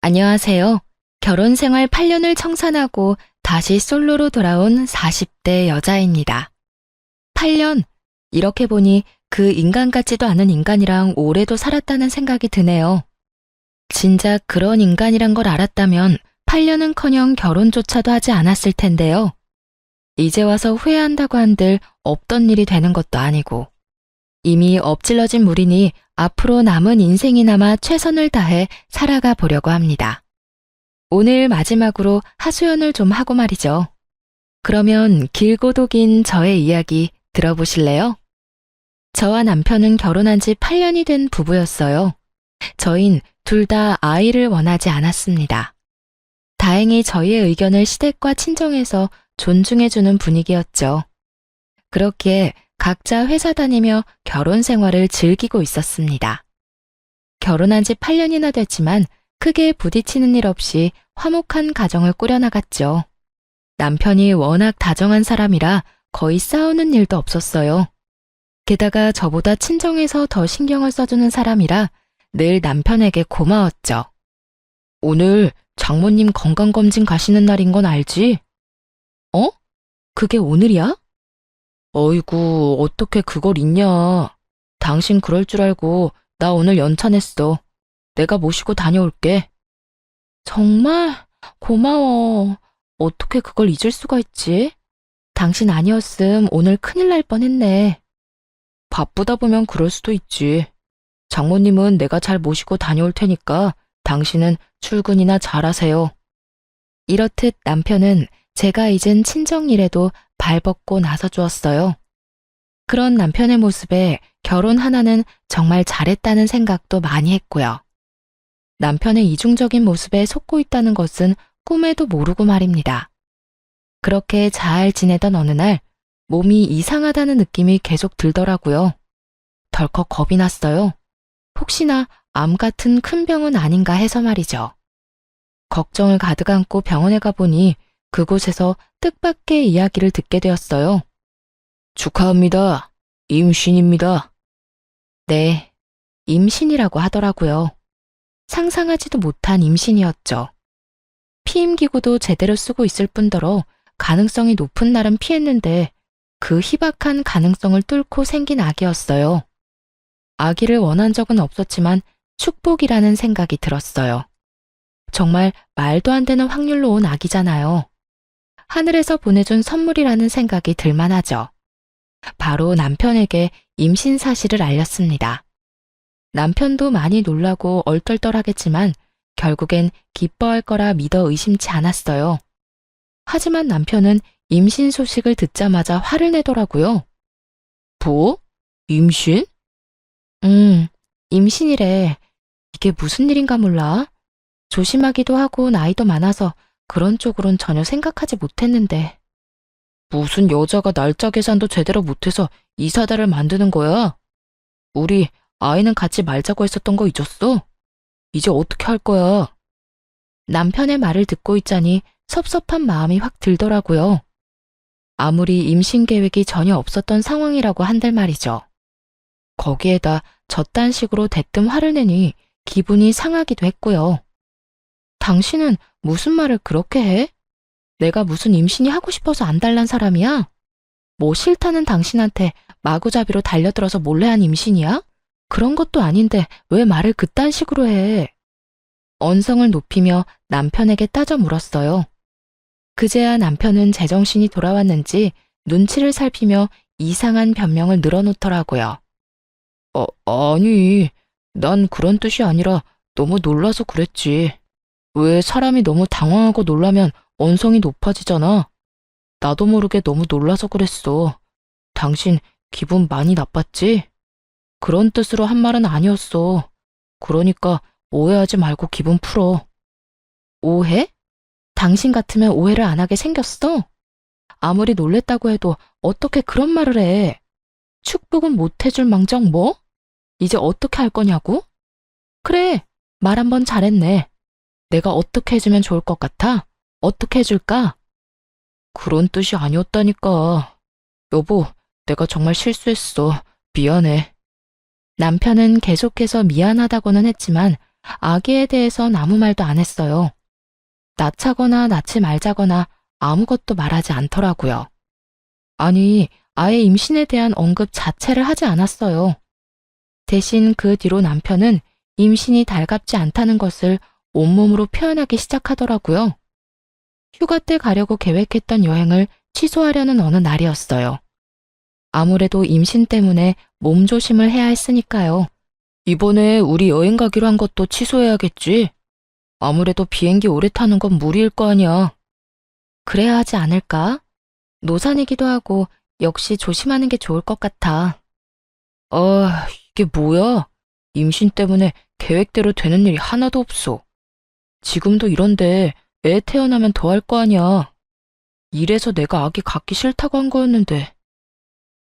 안녕하세요. 결혼 생활 8년을 청산하고 다시 솔로로 돌아온 40대 여자입니다. 8년? 이렇게 보니 그 인간 같지도 않은 인간이랑 오래도 살았다는 생각이 드네요. 진작 그런 인간이란 걸 알았다면 8년은커녕 결혼조차도 하지 않았을 텐데요. 이제 와서 후회한다고 한들 없던 일이 되는 것도 아니고 이미 엎질러진 물이니 앞으로 남은 인생이나마 최선을 다해 살아가 보려고 합니다. 오늘 마지막으로 하소연을 좀 하고 말이죠. 그러면 길고도 긴 저의 이야기 들어보실래요? 저와 남편은 결혼한 지 8년이 된 부부였어요. 저흰 둘 다 아이를 원하지 않았습니다. 다행히 저희의 의견을 시댁과 친정에서 존중해주는 분위기였죠. 그렇기에 각자 회사 다니며 결혼 생활을 즐기고 있었습니다. 결혼한 지 8년이나 됐지만 크게 부딪히는 일 없이 화목한 가정을 꾸려나갔죠. 남편이 워낙 다정한 사람이라 거의 싸우는 일도 없었어요. 게다가 저보다 친정에서 더 신경을 써주는 사람이라 늘 남편에게 고마웠죠. 오늘 장모님 건강검진 가시는 날인 건 알지? 어? 그게 오늘이야? 어이구, 어떻게 그걸 잊냐. 당신 그럴 줄 알고 나 오늘 연차냈어. 내가 모시고 다녀올게. 정말? 고마워. 어떻게 그걸 잊을 수가 있지? 당신 아니었음 오늘 큰일 날 뻔했네. 바쁘다 보면 그럴 수도 있지. 장모님은 내가 잘 모시고 다녀올 테니까 당신은 출근이나 잘하세요. 이렇듯 남편은 제가 잊은 친정 일에도 발벗고 나서주었어요. 그런 남편의 모습에 결혼 하나는 정말 잘했다는 생각도 많이 했고요. 남편의 이중적인 모습에 속고 있다는 것은 꿈에도 모르고 말입니다. 그렇게 잘 지내던 어느 날 몸이 이상하다는 느낌이 계속 들더라고요. 덜컥 겁이 났어요. 혹시나 암 같은 큰 병은 아닌가 해서 말이죠. 걱정을 가득 안고 병원에 가보니 그곳에서 뜻밖의 이야기를 듣게 되었어요. 축하합니다. 임신입니다. 네, 임신이라고 하더라고요. 상상하지도 못한 임신이었죠. 피임기구도 제대로 쓰고 있을 뿐더러 가능성이 높은 날은 피했는데 그 희박한 가능성을 뚫고 생긴 아기였어요. 아기를 원한 적은 없었지만 축복이라는 생각이 들었어요. 정말 말도 안 되는 확률로 온 아기잖아요. 하늘에서 보내준 선물이라는 생각이 들만하죠. 바로 남편에게 임신 사실을 알렸습니다. 남편도 많이 놀라고 얼떨떨하겠지만 결국엔 기뻐할 거라 믿어 의심치 않았어요. 하지만 남편은 임신 소식을 듣자마자 화를 내더라고요. 뭐? 임신? 임신이래. 이게 무슨 일인가 몰라. 조심하기도 하고 나이도 많아서 그런 쪽으론 전혀 생각하지 못했는데. 무슨 여자가 날짜 계산도 제대로 못해서 이사다를 만드는 거야? 우리 아이는 같이 말자고 했었던 거 잊었어? 이제 어떻게 할 거야? 남편의 말을 듣고 있자니 섭섭한 마음이 확 들더라고요. 아무리 임신 계획이 전혀 없었던 상황이라고 한들 말이죠. 거기에다 저딴 식으로 대뜸 화를 내니 기분이 상하기도 했고요. 당신은 무슨 말을 그렇게 해? 내가 무슨 임신이 하고 싶어서 안달난 사람이야? 뭐 싫다는 당신한테 마구잡이로 달려들어서 몰래 한 임신이야? 그런 것도 아닌데 왜 말을 그딴 식으로 해? 언성을 높이며 남편에게 따져 물었어요. 그제야 남편은 제정신이 돌아왔는지 눈치를 살피며 이상한 변명을 늘어놓더라고요. 아니, 난 그런 뜻이 아니라 너무 놀라서 그랬지. 왜 사람이 너무 당황하고 놀라면 언성이 높아지잖아. 나도 모르게 너무 놀라서 그랬어. 당신 기분 많이 나빴지? 그런 뜻으로 한 말은 아니었어. 그러니까 오해하지 말고 기분 풀어. 오해? 당신 같으면 오해를 안 하게 생겼어? 아무리 놀랬다고 해도 어떻게 그런 말을 해? 축복은 못 해줄 망정 뭐? 이제 어떻게 할 거냐고? 그래, 말 한번 잘했네. 내가 어떻게 해주면 좋을 것 같아? 어떻게 해줄까? 그런 뜻이 아니었다니까. 여보, 내가 정말 실수했어. 미안해. 남편은 계속해서 미안하다고는 했지만 아기에 대해선 아무 말도 안 했어요. 낳자거나 낳지 말자거나 아무것도 말하지 않더라고요. 아니, 아예 임신에 대한 언급 자체를 하지 않았어요. 대신 그 뒤로 남편은 임신이 달갑지 않다는 것을 온몸으로 표현하기 시작하더라고요. 휴가 때 가려고 계획했던 여행을 취소하려는 어느 날이었어요. 아무래도 임신 때문에 몸조심을 해야 했으니까요. 이번에 우리 여행 가기로 한 것도 취소해야겠지? 아무래도 비행기 오래 타는 건 무리일 거 아니야. 그래야 하지 않을까? 노산이기도 하고 역시 조심하는 게 좋을 것 같아. 이게 뭐야? 임신 때문에 계획대로 되는 일이 하나도 없어. 지금도 이런데 애 태어나면 더 할 거 아니야. 이래서 내가 아기 갖기 싫다고 한 거였는데.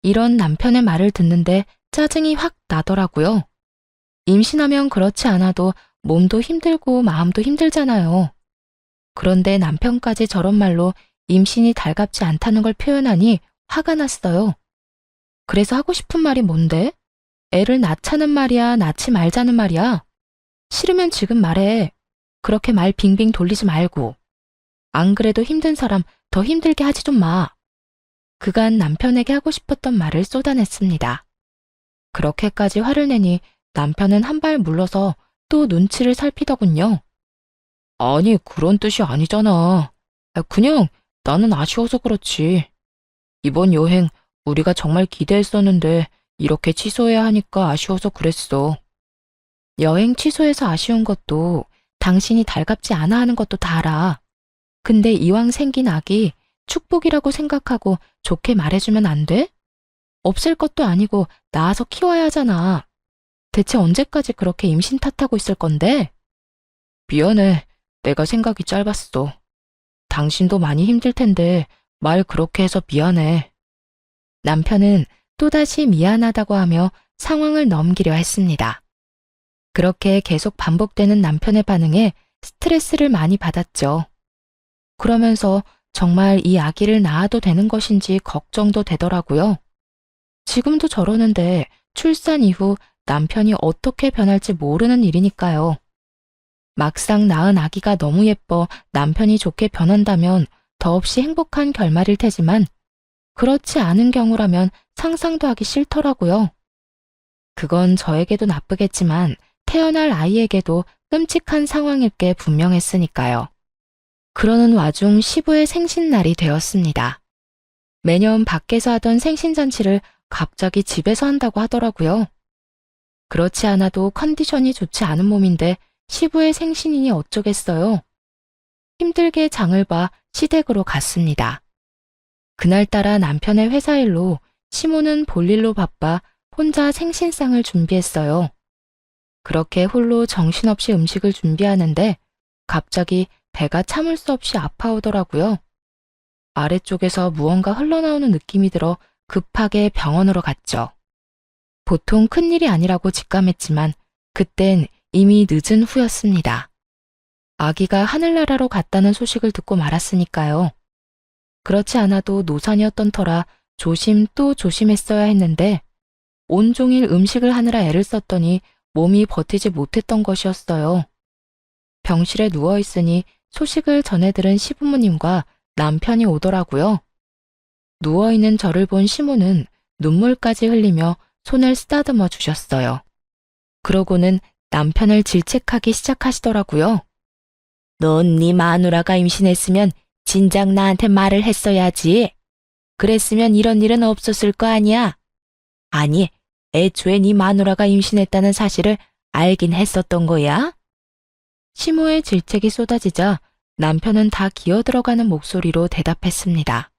이런 남편의 말을 듣는데 짜증이 확 나더라고요. 임신하면 그렇지 않아도 몸도 힘들고 마음도 힘들잖아요. 그런데 남편까지 저런 말로 임신이 달갑지 않다는 걸 표현하니 화가 났어요. 그래서 하고 싶은 말이 뭔데? 애를 낳자는 말이야, 낳지 말자는 말이야? 싫으면 지금 말해. 그렇게 말 빙빙 돌리지 말고. 안 그래도 힘든 사람 더 힘들게 하지 좀 마. 그간 남편에게 하고 싶었던 말을 쏟아냈습니다. 그렇게까지 화를 내니 남편은 한 발 물러서 또 눈치를 살피더군요. 아니, 그런 뜻이 아니잖아. 그냥 나는 아쉬워서 그렇지. 이번 여행 우리가 정말 기대했었는데 이렇게 취소해야 하니까 아쉬워서 그랬어. 여행 취소해서 아쉬운 것도 당신이 달갑지 않아 하는 것도 다 알아. 근데 이왕 생긴 아기 축복이라고 생각하고 좋게 말해주면 안 돼? 없을 것도 아니고 낳아서 키워야 하잖아. 대체 언제까지 그렇게 임신 탓하고 있을 건데? 미안해. 내가 생각이 짧았어. 당신도 많이 힘들 텐데 말 그렇게 해서 미안해. 남편은 또다시 미안하다고 하며 상황을 넘기려 했습니다. 그렇게 계속 반복되는 남편의 반응에 스트레스를 많이 받았죠. 그러면서 정말 이 아기를 낳아도 되는 것인지 걱정도 되더라고요. 지금도 저러는데 출산 이후 남편이 어떻게 변할지 모르는 일이니까요. 막상 낳은 아기가 너무 예뻐 남편이 좋게 변한다면 더없이 행복한 결말일 테지만 그렇지 않은 경우라면 상상도 하기 싫더라고요. 그건 저에게도 나쁘겠지만 태어날 아이에게도 끔찍한 상황일 게 분명했으니까요. 그러는 와중 시부의 생신날이 되었습니다. 매년 밖에서 하던 생신잔치를 갑자기 집에서 한다고 하더라고요. 그렇지 않아도 컨디션이 좋지 않은 몸인데 시부의 생신이니 어쩌겠어요. 힘들게 장을 봐 시댁으로 갔습니다. 그날따라 남편의 회사 일로 시모는 볼일로 바빠 혼자 생신상을 준비했어요. 그렇게 홀로 정신없이 음식을 준비하는데 갑자기 배가 참을 수 없이 아파오더라고요. 아래쪽에서 무언가 흘러나오는 느낌이 들어 급하게 병원으로 갔죠. 보통 큰일이 아니라고 직감했지만 그땐 이미 늦은 후였습니다. 아기가 하늘나라로 갔다는 소식을 듣고 말았으니까요. 그렇지 않아도 노산이었던 터라 조심 또 조심했어야 했는데 온종일 음식을 하느라 애를 썼더니 몸이 버티지 못했던 것이었어요. 병실에 누워있으니 소식을 전해 들은 시부모님과 남편이 오더라고요. 누워있는 저를 본 시모는 눈물까지 흘리며 손을 쓰다듬어 주셨어요. 그러고는 남편을 질책하기 시작하시더라고요. 넌 네 마누라가 임신했으면 진작 나한테 말을 했어야지. 그랬으면 이런 일은 없었을 거 아니야. 아니, 애초에 네 마누라가 임신했다는 사실을 알긴 했었던 거야? 시모의 질책이 쏟아지자 남편은 다 기어들어가는 목소리로 대답했습니다.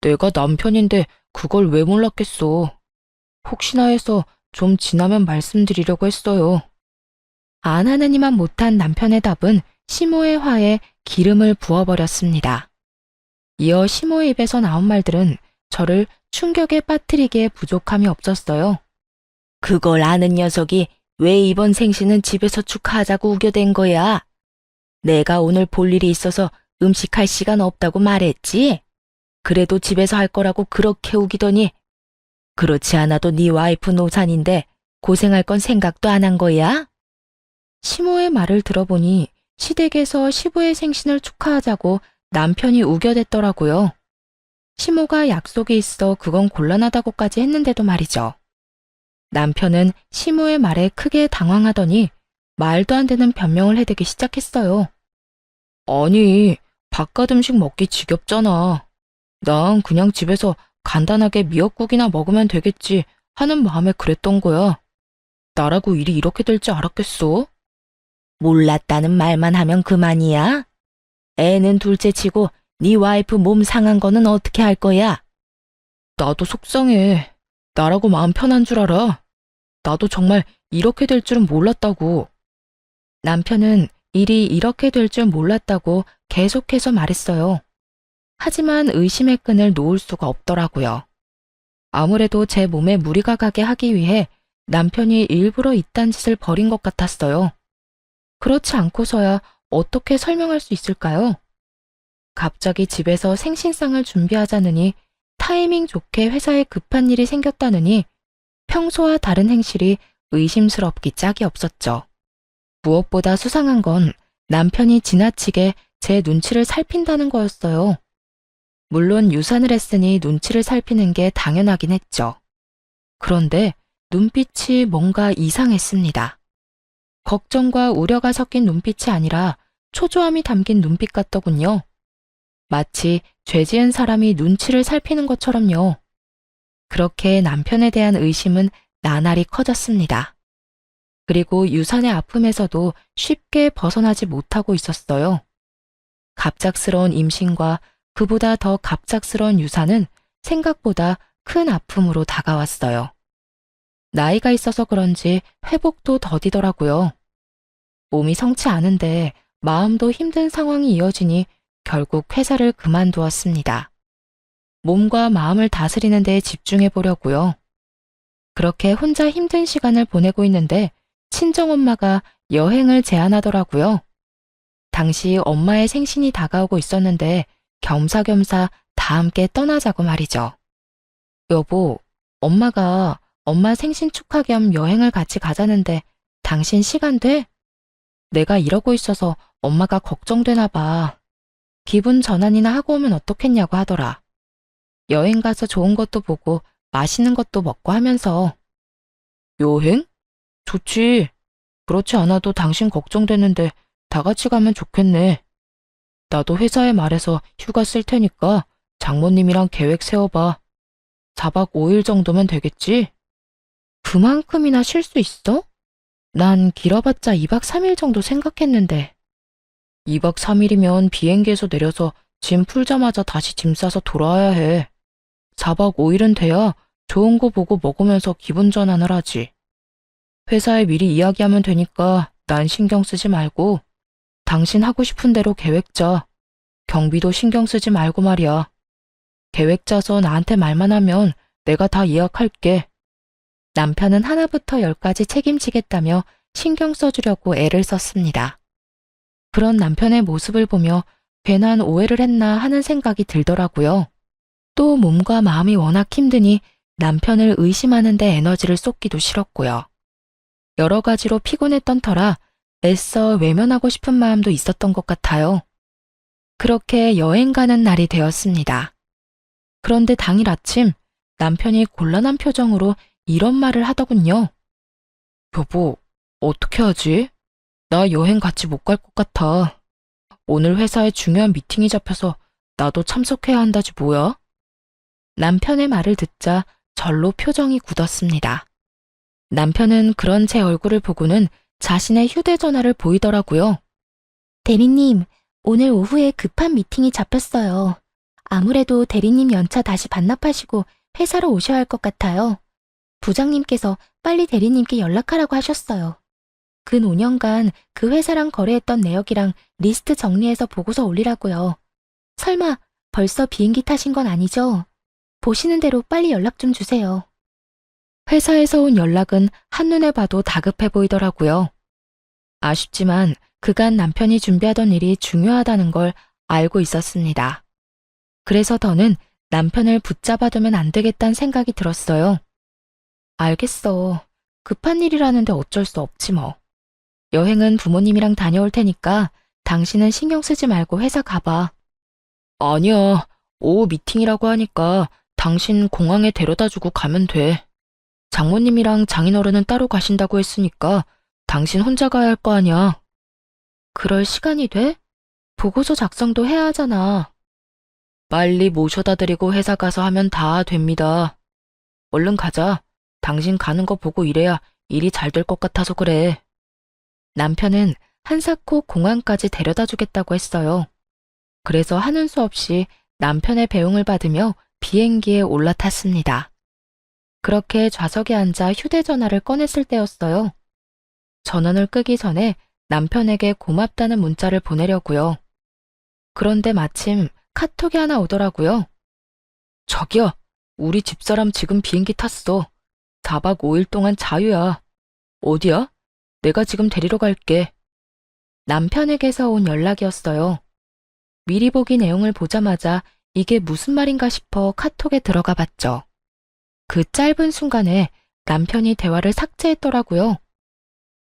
내가 남편인데 그걸 왜 몰랐겠어. 혹시나 해서 좀 지나면 말씀드리려고 했어요. 안 하느니만 못한 남편의 답은 시모의 화에 기름을 부어버렸습니다. 이어 시모의 입에서 나온 말들은 저를 충격에 빠뜨리기에 부족함이 없었어요. 그걸 아는 녀석이 왜 이번 생신은 집에서 축하하자고 우겨댄 거야? 내가 오늘 볼 일이 있어서 음식할 시간 없다고 말했지? 그래도 집에서 할 거라고 그렇게 우기더니 그렇지 않아도 네 와이프 노산인데 고생할 건 생각도 안 한 거야? 시모의 말을 들어보니 시댁에서 시부의 생신을 축하하자고 남편이 우겨댔더라고요. 시모가 약속이 있어 그건 곤란하다고까지 했는데도 말이죠. 남편은 시모의 말에 크게 당황하더니 말도 안 되는 변명을 해대기 시작했어요. 아니, 바깥 음식 먹기 지겹잖아. 난 그냥 집에서 간단하게 미역국이나 먹으면 되겠지 하는 마음에 그랬던 거야. 나라고 일이 이렇게 될 줄 알았겠어? 몰랐다는 말만 하면 그만이야? 애는 둘째치고 네 와이프 몸 상한 거는 어떻게 할 거야? 나도 속상해. 나라고 마음 편한 줄 알아. 나도 정말 이렇게 될 줄은 몰랐다고. 남편은 일이 이렇게 될 줄 몰랐다고 계속해서 말했어요. 하지만 의심의 끈을 놓을 수가 없더라고요. 아무래도 제 몸에 무리가 가게 하기 위해 남편이 일부러 이딴 짓을 벌인 것 같았어요. 그렇지 않고서야 어떻게 설명할 수 있을까요? 갑자기 집에서 생신상을 준비하자느니 타이밍 좋게 회사에 급한 일이 생겼다느니 평소와 다른 행실이 의심스럽기 짝이 없었죠. 무엇보다 수상한 건 남편이 지나치게 제 눈치를 살핀다는 거였어요. 물론 유산을 했으니 눈치를 살피는 게 당연하긴 했죠. 그런데 눈빛이 뭔가 이상했습니다. 걱정과 우려가 섞인 눈빛이 아니라 초조함이 담긴 눈빛 같더군요. 마치 죄 지은 사람이 눈치를 살피는 것처럼요. 그렇게 남편에 대한 의심은 나날이 커졌습니다. 그리고 유산의 아픔에서도 쉽게 벗어나지 못하고 있었어요. 갑작스러운 임신과 그보다 더 갑작스러운 유산은 생각보다 큰 아픔으로 다가왔어요. 나이가 있어서 그런지 회복도 더디더라고요. 몸이 성치 않은데 마음도 힘든 상황이 이어지니 결국 회사를 그만두었습니다. 몸과 마음을 다스리는 데 집중해 보려고요. 그렇게 혼자 힘든 시간을 보내고 있는데 친정엄마가 여행을 제안하더라고요. 당시 엄마의 생신이 다가오고 있었는데 겸사겸사 다 함께 떠나자고 말이죠. 여보, 엄마가 엄마 생신 축하 겸 여행을 같이 가자는데 당신 시간 돼? 내가 이러고 있어서 엄마가 걱정되나 봐. 기분 전환이나 하고 오면 어떻겠냐고 하더라. 여행 가서 좋은 것도 보고 맛있는 것도 먹고 하면서. 여행? 좋지. 그렇지 않아도 당신 걱정되는데 다 같이 가면 좋겠네. 나도 회사에 말해서 휴가 쓸 테니까 장모님이랑 계획 세워봐. 4박 5일 정도면 되겠지? 그만큼이나 쉴 수 있어? 난 길어봤자 2박 3일 정도 생각했는데. 2박 3일이면 비행기에서 내려서 짐 풀자마자 다시 짐 싸서 돌아와야 해. 4박 5일은 돼야 좋은 거 보고 먹으면서 기분 전환을 하지. 회사에 미리 이야기하면 되니까 난 신경 쓰지 말고 당신 하고 싶은 대로 계획 짜. 경비도 신경 쓰지 말고 말이야. 계획 짜서 나한테 말만 하면 내가 다 예약할게. 남편은 하나부터 열까지 책임지겠다며 신경 써주려고 애를 썼습니다. 그런 남편의 모습을 보며 괜한 오해를 했나 하는 생각이 들더라고요. 또 몸과 마음이 워낙 힘드니 남편을 의심하는 데 에너지를 쏟기도 싫었고요. 여러 가지로 피곤했던 터라 애써 외면하고 싶은 마음도 있었던 것 같아요. 그렇게 여행 가는 날이 되었습니다. 그런데 당일 아침 남편이 곤란한 표정으로 이런 말을 하더군요. 여보, 어떻게 하지? 나 여행 같이 못 갈 것 같아. 오늘 회사에 중요한 미팅이 잡혀서 나도 참석해야 한다지 뭐야? 남편의 말을 듣자 절로 표정이 굳었습니다. 남편은 그런 제 얼굴을 보고는 자신의 휴대전화를 보이더라고요. 대리님, 오늘 오후에 급한 미팅이 잡혔어요. 아무래도 대리님 연차 다시 반납하시고 회사로 오셔야 할 것 같아요. 부장님께서 빨리 대리님께 연락하라고 하셨어요. 근 5년간 그 회사랑 거래했던 내역이랑 리스트 정리해서 보고서 올리라고요. 설마 벌써 비행기 타신 건 아니죠? 보시는 대로 빨리 연락 좀 주세요. 회사에서 온 연락은 한눈에 봐도 다급해 보이더라고요. 아쉽지만 그간 남편이 준비하던 일이 중요하다는 걸 알고 있었습니다. 그래서 더는 남편을 붙잡아두면 안 되겠다는 생각이 들었어요. 알겠어. 급한 일이라는데 어쩔 수 없지 뭐. 여행은 부모님이랑 다녀올 테니까 당신은 신경 쓰지 말고 회사 가봐. 아니야. 오후 미팅이라고 하니까 당신 공항에 데려다 주고 가면 돼. 장모님이랑 장인어른은 따로 가신다고 했으니까 당신 혼자 가야 할 거 아니야. 그럴 시간이 돼? 보고서 작성도 해야 하잖아. 빨리 모셔다 드리고 회사 가서 하면 다 됩니다. 얼른 가자. 당신 가는 거 보고 이래야 일이 잘 될 것 같아서 그래. 남편은 한사코 공항까지 데려다 주겠다고 했어요. 그래서 하는 수 없이 남편의 배웅을 받으며 비행기에 올라탔습니다. 그렇게 좌석에 앉아 휴대전화를 꺼냈을 때였어요. 전원을 끄기 전에 남편에게 고맙다는 문자를 보내려고요. 그런데 마침 카톡이 하나 오더라고요. 자기야, 우리 집사람 지금 비행기 탔어. 4박 5일 동안 자유야. 어디야? 내가 지금 데리러 갈게. 남편에게서 온 연락이었어요. 미리 보기 내용을 보자마자 이게 무슨 말인가 싶어 카톡에 들어가 봤죠. 그 짧은 순간에 남편이 대화를 삭제했더라고요.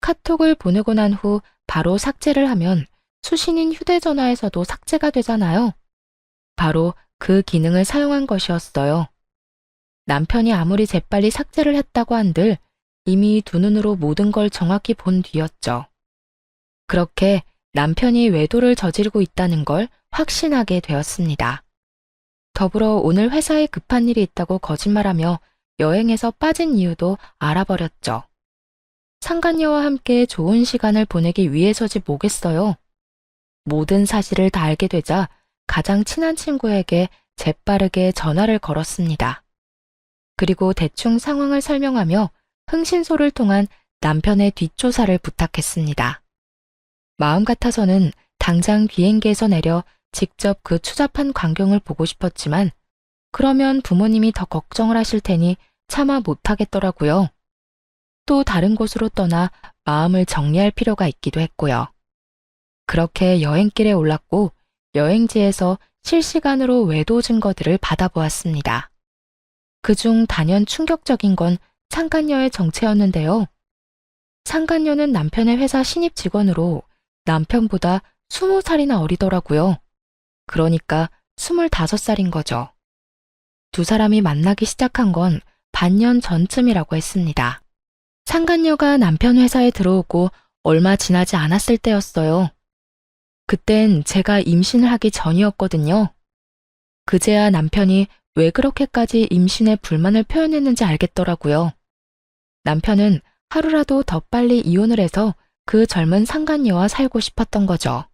카톡을 보내고 난 후 바로 삭제를 하면 수신인 휴대전화에서도 삭제가 되잖아요. 바로 그 기능을 사용한 것이었어요. 남편이 아무리 재빨리 삭제를 했다고 한들 이미 두 눈으로 모든 걸 정확히 본 뒤였죠. 그렇게 남편이 외도를 저지르고 있다는 걸 확신하게 되었습니다. 더불어 오늘 회사에 급한 일이 있다고 거짓말하며 여행에서 빠진 이유도 알아버렸죠. 상간녀와 함께 좋은 시간을 보내기 위해서지 뭐겠어요. 모든 사실을 다 알게 되자 가장 친한 친구에게 재빠르게 전화를 걸었습니다. 그리고 대충 상황을 설명하며 흥신소를 통한 남편의 뒷조사를 부탁했습니다. 마음 같아서는 당장 비행기에서 내려 직접 그 추잡한 광경을 보고 싶었지만 그러면 부모님이 더 걱정을 하실 테니 차마 못하겠더라고요. 또 다른 곳으로 떠나 마음을 정리할 필요가 있기도 했고요. 그렇게 여행길에 올랐고 여행지에서 실시간으로 외도 증거들을 받아보았습니다. 그중 단연 충격적인 건 상간녀의 정체였는데요. 상간녀는 남편의 회사 신입 직원으로 남편보다 20살이나 어리더라고요. 그러니까 25살인 거죠. 두 사람이 만나기 시작한 건 반년 전쯤이라고 했습니다. 상간녀가 남편 회사에 들어오고 얼마 지나지 않았을 때였어요. 그땐 제가 임신을 하기 전이었거든요. 그제야 남편이 왜 그렇게까지 임신에 불만을 표현했는지 알겠더라고요. 남편은 하루라도 더 빨리 이혼을 해서 그 젊은 상간녀와 살고 싶었던 거죠.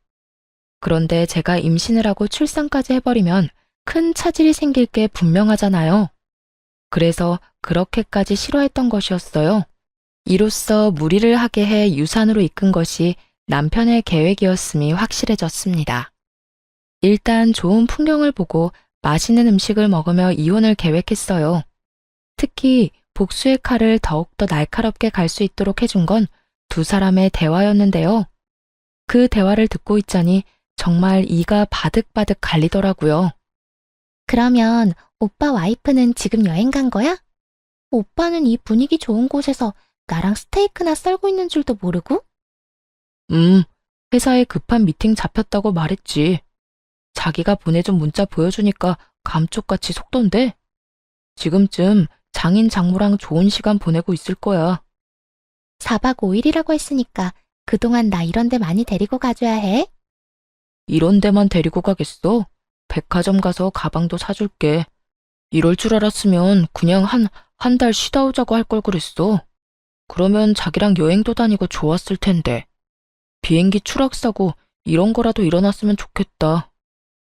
그런데 제가 임신을 하고 출산까지 해버리면 큰 차질이 생길 게 분명하잖아요. 그래서 그렇게까지 싫어했던 것이었어요. 이로써 무리를 하게 해 유산으로 이끈 것이 남편의 계획이었음이 확실해졌습니다. 일단 좋은 풍경을 보고 맛있는 음식을 먹으며 이혼을 계획했어요. 특히 복수의 칼을 더욱더 날카롭게 갈 수 있도록 해준 건 두 사람의 대화였는데요. 그 대화를 듣고 있자니 정말 이가 바득바득 갈리더라고요. 그러면 오빠 와이프는 지금 여행 간 거야? 오빠는 이 분위기 좋은 곳에서 나랑 스테이크나 썰고 있는 줄도 모르고? 회사에 급한 미팅 잡혔다고 말했지. 자기가 보내준 문자 보여주니까 감쪽같이 속던데. 지금쯤 장인 장모랑 좋은 시간 보내고 있을 거야. 4박 5일이라고 했으니까 그동안 나 이런 데 많이 데리고 가줘야 해. 이런 데만 데리고 가겠어? 백화점 가서 가방도 사줄게. 이럴 줄 알았으면 그냥 한 달 쉬다 오자고 할 걸 그랬어. 그러면 자기랑 여행도 다니고 좋았을 텐데. 비행기 추락사고 이런 거라도 일어났으면 좋겠다.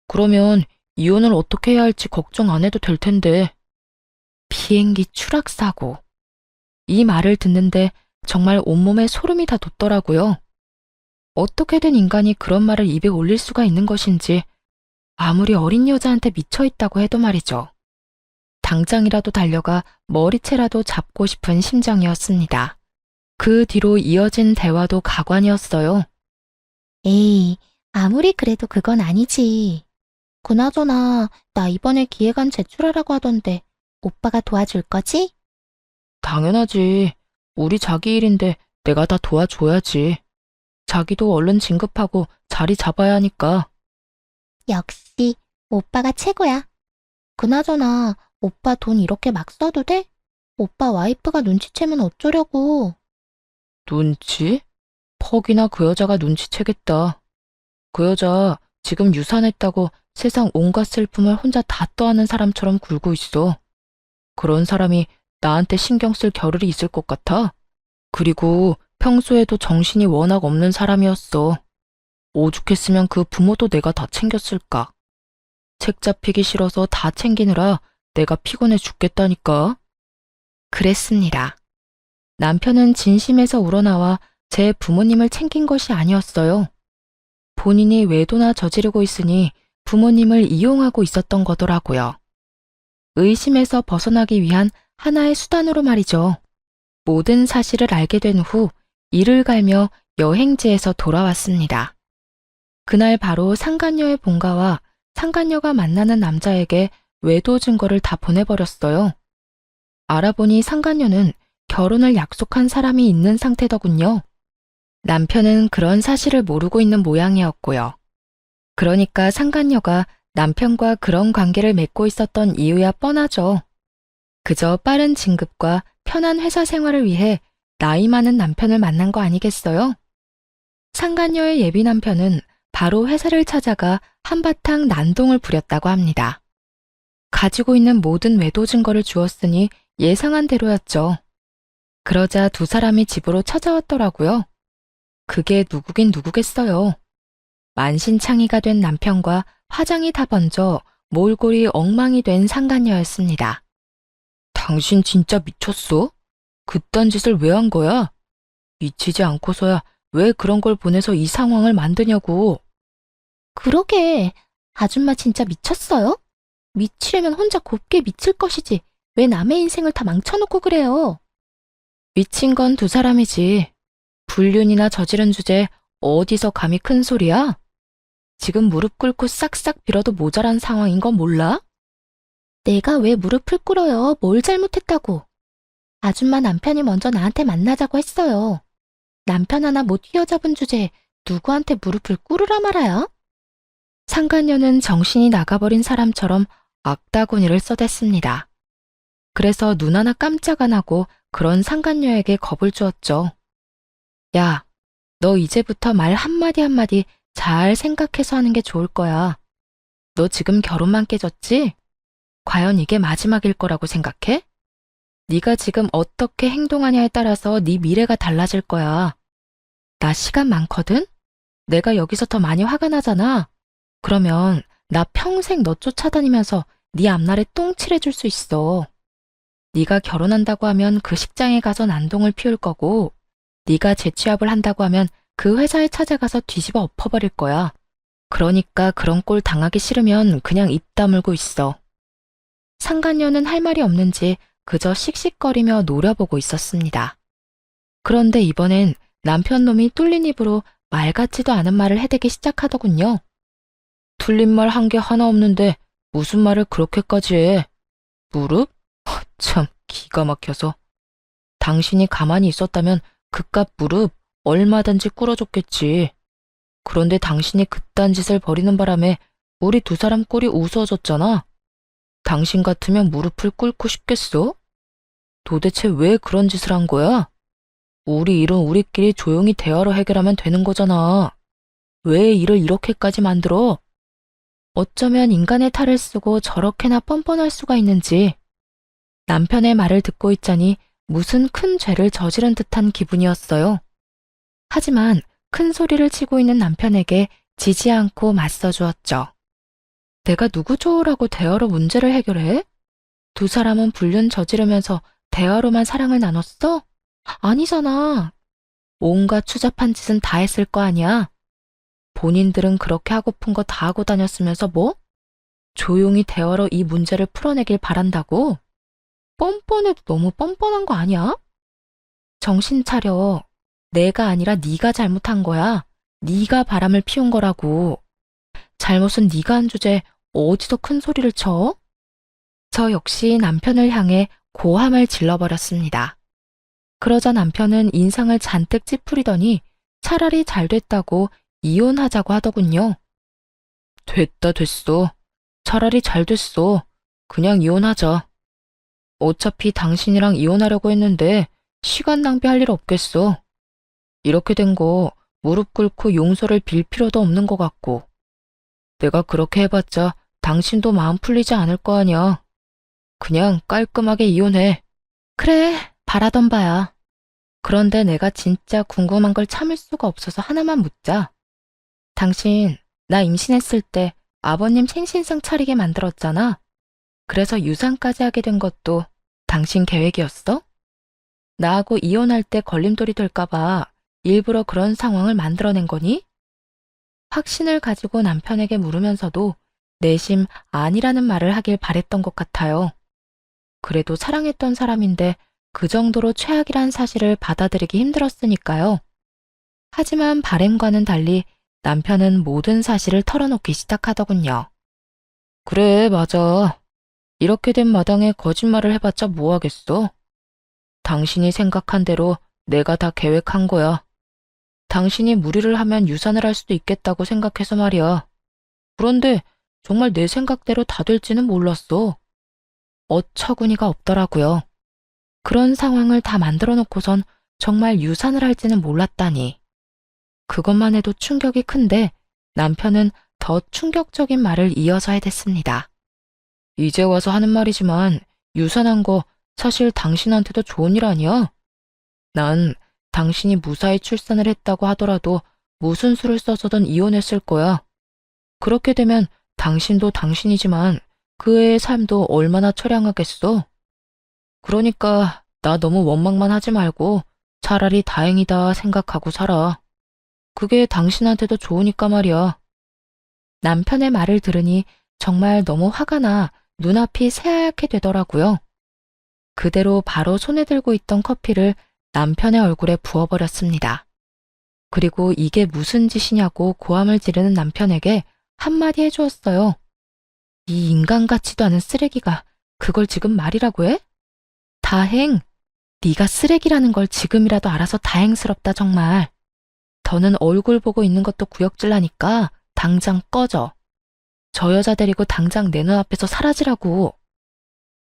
그러면 이혼을 어떻게 해야 할지 걱정 안 해도 될 텐데. 비행기 추락사고. 이 말을 듣는데 정말 온몸에 소름이 다 돋더라고요. 어떻게 된 인간이 그런 말을 입에 올릴 수가 있는 것인지 아무리 어린 여자한테 미쳐있다고 해도 말이죠. 당장이라도 달려가 머리채라도 잡고 싶은 심정이었습니다. 그 뒤로 이어진 대화도 가관이었어요. 에이, 아무리 그래도 그건 아니지. 그나저나 나 이번에 기획안 제출하라고 하던데 오빠가 도와줄 거지? 당연하지. 우리 자기 일인데 내가 다 도와줘야지. 자기도 얼른 진급하고 자리 잡아야 하니까. 역시 오빠가 최고야. 그나저나 오빠 돈 이렇게 막 써도 돼? 오빠 와이프가 눈치채면 어쩌려고. 눈치? 퍽이나 그 여자가 눈치채겠다. 그 여자 지금 유산했다고 세상 온갖 슬픔을 혼자 다 떠안는 사람처럼 굴고 있어. 그런 사람이 나한테 신경 쓸 겨를이 있을 것 같아. 그리고 평소에도 정신이 워낙 없는 사람이었어. 오죽했으면 그 부모도 내가 다 챙겼을까. 책 잡히기 싫어서 다 챙기느라 내가 피곤해 죽겠다니까. 그랬습니다. 남편은 진심에서 우러나와 제 부모님을 챙긴 것이 아니었어요. 본인이 외도나 저지르고 있으니 부모님을 이용하고 있었던 거더라고요. 의심에서 벗어나기 위한 하나의 수단으로 말이죠. 모든 사실을 알게 된 후 이를 갈며 여행지에서 돌아왔습니다. 그날 바로 상간녀의 본가와 상간녀가 만나는 남자에게 외도 증거를 다 보내버렸어요. 알아보니 상간녀는 결혼을 약속한 사람이 있는 상태더군요. 남편은 그런 사실을 모르고 있는 모양이었고요. 그러니까 상간녀가 남편과 그런 관계를 맺고 있었던 이유야 뻔하죠. 그저 빠른 진급과 편한 회사 생활을 위해 나이 많은 남편을 만난 거 아니겠어요? 상간녀의 예비 남편은 바로 회사를 찾아가 한바탕 난동을 부렸다고 합니다. 가지고 있는 모든 외도 증거를 주었으니 예상한 대로였죠. 그러자 두 사람이 집으로 찾아왔더라고요. 그게 누구긴 누구겠어요. 만신창이가 된 남편과 화장이 다 번져 몰골이 엉망이 된 상간녀였습니다. 당신 진짜 미쳤어? 그딴 짓을 왜 한 거야? 미치지 않고서야 왜 그런 걸 보내서 이 상황을 만드냐고. 그러게, 아줌마 진짜 미쳤어요? 미치려면 혼자 곱게 미칠 것이지. 왜 남의 인생을 다 망쳐놓고 그래요? 미친 건 두 사람이지. 불륜이나 저지른 주제 어디서 감히 큰 소리야? 지금 무릎 꿇고 싹싹 빌어도 모자란 상황인 건 몰라? 내가 왜 무릎을 꿇어요? 뭘 잘못했다고? 아줌마 남편이 먼저 나한테 만나자고 했어요. 남편 하나 못 휘어잡은 주제에 누구한테 무릎을 꿇으라 말아야? 상간녀는 정신이 나가버린 사람처럼 악다구니를 써댔습니다. 그래서 눈 하나 깜짝 안 하고 그런 상간녀에게 겁을 주었죠. 야, 너 이제부터 말 한마디 한마디 잘 생각해서 하는 게 좋을 거야. 너 지금 결혼만 깨졌지? 과연 이게 마지막일 거라고 생각해? 네가 지금 어떻게 행동하냐에 따라서 네 미래가 달라질 거야. 나 시간 많거든? 내가 여기서 더 많이 화가 나잖아. 그러면 나 평생 너 쫓아다니면서 네 앞날에 똥칠해줄 수 있어. 네가 결혼한다고 하면 그 식장에 가서 난동을 피울 거고, 네가 재취업을 한다고 하면 그 회사에 찾아가서 뒤집어 엎어버릴 거야. 그러니까 그런 꼴 당하기 싫으면 그냥 입 다물고 있어. 상간녀는 할 말이 없는지 그저 씩씩거리며 노려보고 있었습니다. 그런데 이번엔 남편 놈이 뚫린 입으로 말 같지도 않은 말을 해대기 시작하더군요. 틀린 말 한 게 하나 없는데 무슨 말을 그렇게까지 해? 무릎? 참 기가 막혀서. 당신이 가만히 있었다면 그깟 무릎 얼마든지 꿇어줬겠지. 그런데 당신이 그딴 짓을 벌이는 바람에 우리 두 사람 꼴이 우스워졌잖아. 당신 같으면 무릎을 꿇고 싶겠어? 도대체 왜 그런 짓을 한 거야? 우리 일은 우리끼리 조용히 대화로 해결하면 되는 거잖아. 왜 일을 이렇게까지 만들어? 어쩌면 인간의 탈을 쓰고 저렇게나 뻔뻔할 수가 있는지. 남편의 말을 듣고 있자니 무슨 큰 죄를 저지른 듯한 기분이었어요. 하지만 큰 소리를 치고 있는 남편에게 지지 않고 맞서주었죠. 내가 누구 좋으라고 대화로 문제를 해결해? 두 사람은 불륜 저지르면서 대화로만 사랑을 나눴어? 아니잖아. 온갖 추잡한 짓은 다 했을 거 아니야. 본인들은 그렇게 하고픈 거 다 하고 다녔으면서 뭐? 조용히 대화로 이 문제를 풀어내길 바란다고? 뻔뻔해도 너무 뻔뻔한 거 아니야? 정신 차려. 내가 아니라 네가 잘못한 거야. 네가 바람을 피운 거라고. 잘못은 네가 한 주제에 어디서 큰 소리를 쳐? 저 역시 남편을 향해 고함을 질러버렸습니다. 그러자 남편은 인상을 잔뜩 찌푸리더니 차라리 잘 됐다고 이혼하자고 하더군요. 됐다 됐어. 차라리 잘 됐어. 그냥 이혼하자. 어차피 당신이랑 이혼하려고 했는데 시간 낭비할 일 없겠어. 이렇게 된 거 무릎 꿇고 용서를 빌 필요도 없는 것 같고. 내가 그렇게 해봤자 당신도 마음 풀리지 않을 거 아니야. 그냥 깔끔하게 이혼해. 그래, 바라던 바야. 그런데 내가 진짜 궁금한 걸 참을 수가 없어서 하나만 묻자. 당신, 나 임신했을 때 아버님 생신상 차리게 만들었잖아. 그래서 유산까지 하게 된 것도 당신 계획이었어? 나하고 이혼할 때 걸림돌이 될까봐 일부러 그런 상황을 만들어낸 거니? 확신을 가지고 남편에게 물으면서도 내심 아니라는 말을 하길 바랬던 것 같아요. 그래도 사랑했던 사람인데 그 정도로 최악이란 사실을 받아들이기 힘들었으니까요. 하지만 바램과는 달리 남편은 모든 사실을 털어놓기 시작하더군요. 그래, 맞아. 이렇게 된 마당에 거짓말을 해봤자 뭐 하겠어? 당신이 생각한 대로 내가 다 계획한 거야. 당신이 무리를 하면 유산을 할 수도 있겠다고 생각해서 말이야. 그런데 정말 내 생각대로 다 될지는 몰랐어. 어처구니가 없더라고요. 그런 상황을 다 만들어 놓고선 정말 유산을 할지는 몰랐다니. 그것만 해도 충격이 큰데 남편은 더 충격적인 말을 이어서 해댔습니다. 이제 와서 하는 말이지만 유산한 거 사실 당신한테도 좋은 일 아니야? 난 당신이 무사히 출산을 했다고 하더라도 무슨 수를 써서든 이혼했을 거야. 그렇게 되면 당신도 당신이지만 그 애의 삶도 얼마나 처량하겠어? 그러니까 나 너무 원망만 하지 말고 차라리 다행이다 생각하고 살아. 그게 당신한테도 좋으니까 말이야. 남편의 말을 들으니 정말 너무 화가 나 눈앞이 새하얗게 되더라고요. 그대로 바로 손에 들고 있던 커피를 남편의 얼굴에 부어버렸습니다. 그리고 이게 무슨 짓이냐고 고함을 지르는 남편에게 한마디 해주었어요. 이 인간 같지도 않은 쓰레기가 그걸 지금 말이라고 해? 다행, 네가 쓰레기라는 걸 지금이라도 알아서 다행스럽다 정말. 더는 얼굴 보고 있는 것도 구역질나니까 당장 꺼져. 저 여자 데리고 당장 내 눈앞에서 사라지라고.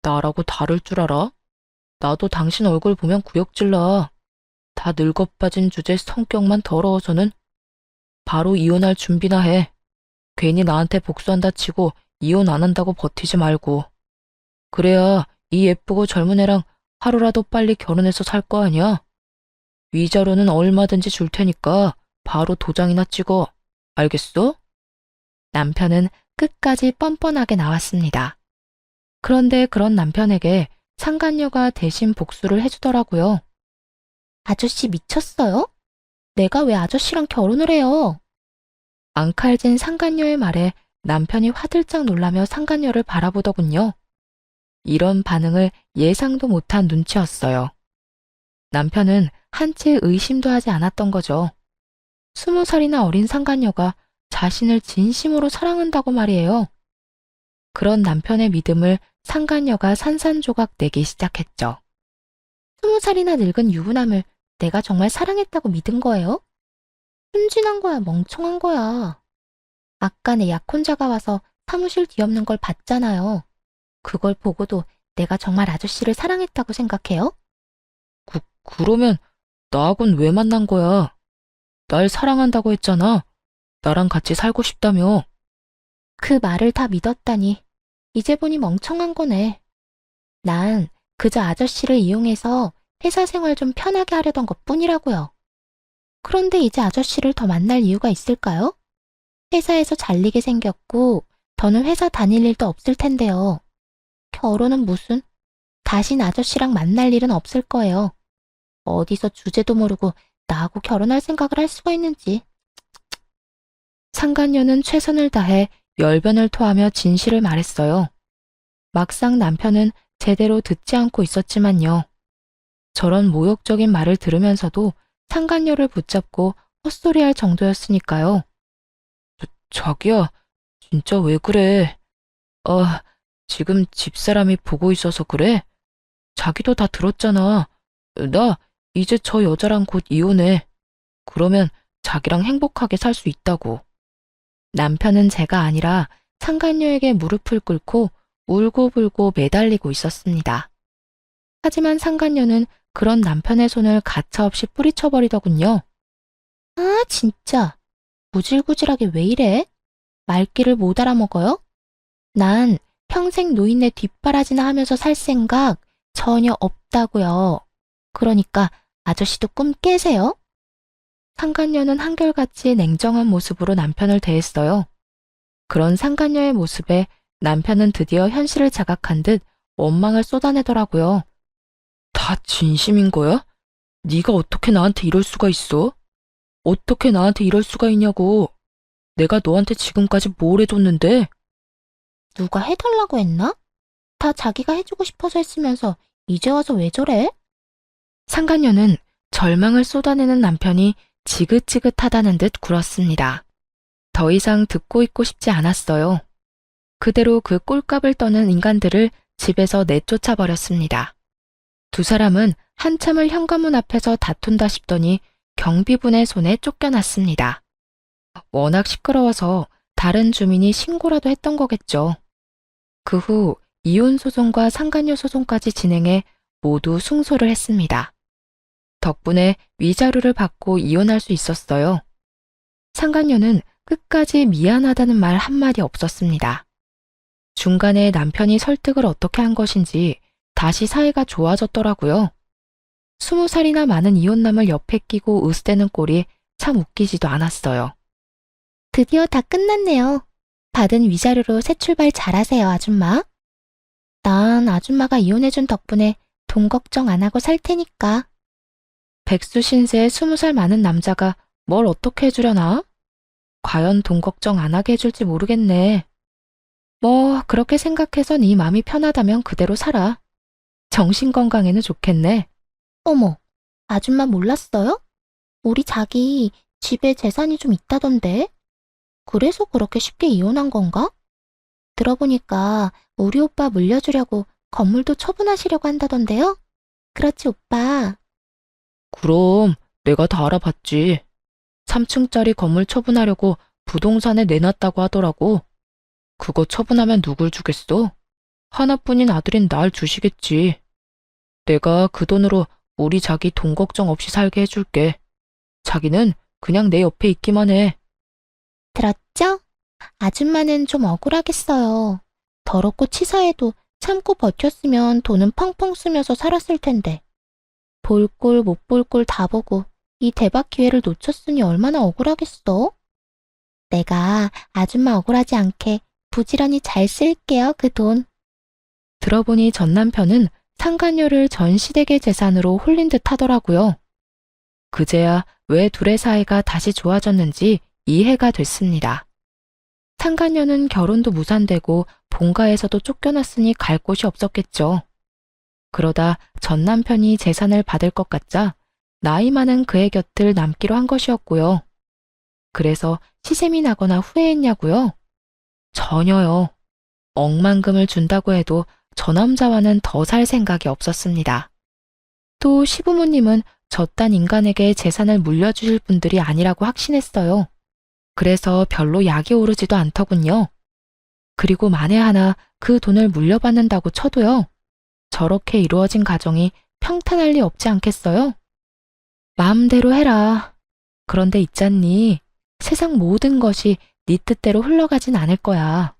나라고 다를 줄 알아? 나도 당신 얼굴 보면 구역질나. 다 늙어빠진 주제 성격만 더러워서는 바로 이혼할 준비나 해. 괜히 나한테 복수한다 치고 이혼 안 한다고 버티지 말고. 그래야 이 예쁘고 젊은 애랑 하루라도 빨리 결혼해서 살 거 아니야? 위자료는 얼마든지 줄 테니까 바로 도장이나 찍어. 알겠어? 남편은 끝까지 뻔뻔하게 나왔습니다. 그런데 그런 남편에게 상간녀가 대신 복수를 해주더라고요. 아저씨 미쳤어요? 내가 왜 아저씨랑 결혼을 해요? 앙칼진 상간녀의 말에 남편이 화들짝 놀라며 상간녀를 바라보더군요. 이런 반응을 예상도 못한 눈치였어요. 남편은 한치 의심도 하지 않았던 거죠. 20살이나 어린 상간녀가 자신을 진심으로 사랑한다고 말이에요. 그런 남편의 믿음을 상간녀가 산산조각 내기 시작했죠. 20살이나 늙은 유부남을 내가 정말 사랑했다고 믿은 거예요? 순진한 거야, 멍청한 거야. 아까 내 약혼자가 와서 사무실 뒤엎는 걸 봤잖아요. 그걸 보고도 내가 정말 아저씨를 사랑했다고 생각해요? 그러면 나하고는 왜 만난 거야? 날 사랑한다고 했잖아. 나랑 같이 살고 싶다며. 그 말을 다 믿었다니. 이제 보니 멍청한 거네. 난 그저 아저씨를 이용해서 회사 생활 좀 편하게 하려던 것뿐이라고요. 그런데 이제 아저씨를 더 만날 이유가 있을까요? 회사에서 잘리게 생겼고 더는 회사 다닐 일도 없을 텐데요. 결혼은 무슨? 다신 아저씨랑 만날 일은 없을 거예요. 어디서 주제도 모르고 나하고 결혼할 생각을 할 수가 있는지. 상간녀는 최선을 다해 열변을 토하며 진실을 말했어요. 막상 남편은 제대로 듣지 않고 있었지만요. 저런 모욕적인 말을 들으면서도 상간녀를 붙잡고 헛소리할 정도였으니까요. 자기야, 진짜 왜 그래? 지금 집사람이 보고 있어서 그래? 자기도 다 들었잖아. 나 이제 저 여자랑 곧 이혼해. 그러면 자기랑 행복하게 살 수 있다고. 남편은 제가 아니라 상간녀에게 무릎을 꿇고 울고불고 매달리고 있었습니다. 하지만 상간녀는 그런 남편의 손을 가차없이 뿌리쳐버리더군요. 아, 진짜. 구질구질하게 왜 이래? 말귀를 못 알아먹어요? 난 평생 노인네 뒷바라지나 하면서 살 생각 전혀 없다고요. 그러니까 아저씨도 꿈 깨세요. 상간녀는 한결같이 냉정한 모습으로 남편을 대했어요. 그런 상간녀의 모습에 남편은 드디어 현실을 자각한 듯 원망을 쏟아내더라고요. 다 진심인 거야? 네가 어떻게 나한테 이럴 수가 있어? 어떻게 나한테 이럴 수가 있냐고. 내가 너한테 지금까지 뭘 해줬는데? 누가 해달라고 했나? 다 자기가 해주고 싶어서 했으면서 이제 와서 왜 저래? 상간녀는 절망을 쏟아내는 남편이 지긋지긋하다는 듯 굴었습니다. 더 이상 듣고 있고 싶지 않았어요. 그대로 그 꼴값을 떠는 인간들을 집에서 내쫓아 버렸습니다. 두 사람은 한참을 현관문 앞에서 다툰다 싶더니 경비분의 손에 쫓겨났습니다. 워낙 시끄러워서 다른 주민이 신고라도 했던 거겠죠. 그 후 이혼 소송과 상간녀 소송까지 진행해 모두 승소를 했습니다. 덕분에 위자료를 받고 이혼할 수 있었어요. 상간녀는 끝까지 미안하다는 말 한마디 없었습니다. 중간에 남편이 설득을 어떻게 한 것인지 다시 사이가 좋아졌더라고요. 20살이나 많은 이혼남을 옆에 끼고 으스대는 꼴이 참 웃기지도 않았어요. 드디어 다 끝났네요. 받은 위자료로 새 출발 잘하세요, 아줌마. 난 아줌마가 이혼해준 덕분에 돈 걱정 안 하고 살 테니까. 백수 신세의 20살 많은 남자가 뭘 어떻게 해주려나? 과연 돈 걱정 안 하게 해줄지 모르겠네. 뭐 그렇게 생각해서 네 마음이 편하다면 그대로 살아. 정신 건강에는 좋겠네. 어머, 아줌마 몰랐어요? 우리 자기 집에 재산이 좀 있다던데. 그래서 그렇게 쉽게 이혼한 건가? 들어보니까 우리 오빠 물려주려고 건물도 처분하시려고 한다던데요? 그렇지, 오빠. 그럼 내가 다 알아봤지. 3층짜리 건물 처분하려고 부동산에 내놨다고 하더라고. 그거 처분하면 누굴 주겠어? 하나뿐인 아들인 날 주시겠지. 내가 그 돈으로 우리 자기 돈 걱정 없이 살게 해줄게. 자기는 그냥 내 옆에 있기만 해. 들었죠? 아줌마는 좀 억울하겠어요. 더럽고 치사해도 참고 버텼으면 돈은 펑펑 쓰면서 살았을 텐데. 볼 꼴 못 볼 꼴 다 보고 이 대박 기회를 놓쳤으니 얼마나 억울하겠어? 내가 아줌마 억울하지 않게 부지런히 잘 쓸게요, 그 돈. 들어보니 전 남편은 상간녀를 전 시댁의 재산으로 홀린 듯 하더라고요. 그제야 왜 둘의 사이가 다시 좋아졌는지 이해가 됐습니다. 상간녀는 결혼도 무산되고 본가에서도 쫓겨났으니 갈 곳이 없었겠죠. 그러다 전 남편이 재산을 받을 것 같자 나이 많은 그의 곁을 남기로 한 것이었고요. 그래서 시샘이 나거나 후회했냐고요? 전혀요. 억만금을 준다고 해도 저 남자와는 더 살 생각이 없었습니다. 또 시부모님은 저딴 인간에게 재산을 물려주실 분들이 아니라고 확신했어요. 그래서 별로 약이 오르지도 않더군요. 그리고 만에 하나 그 돈을 물려받는다고 쳐도요. 저렇게 이루어진 가정이 평탄할 리 없지 않겠어요? 마음대로 해라. 그런데 있잖니. 세상 모든 것이 네 뜻대로 흘러가진 않을 거야.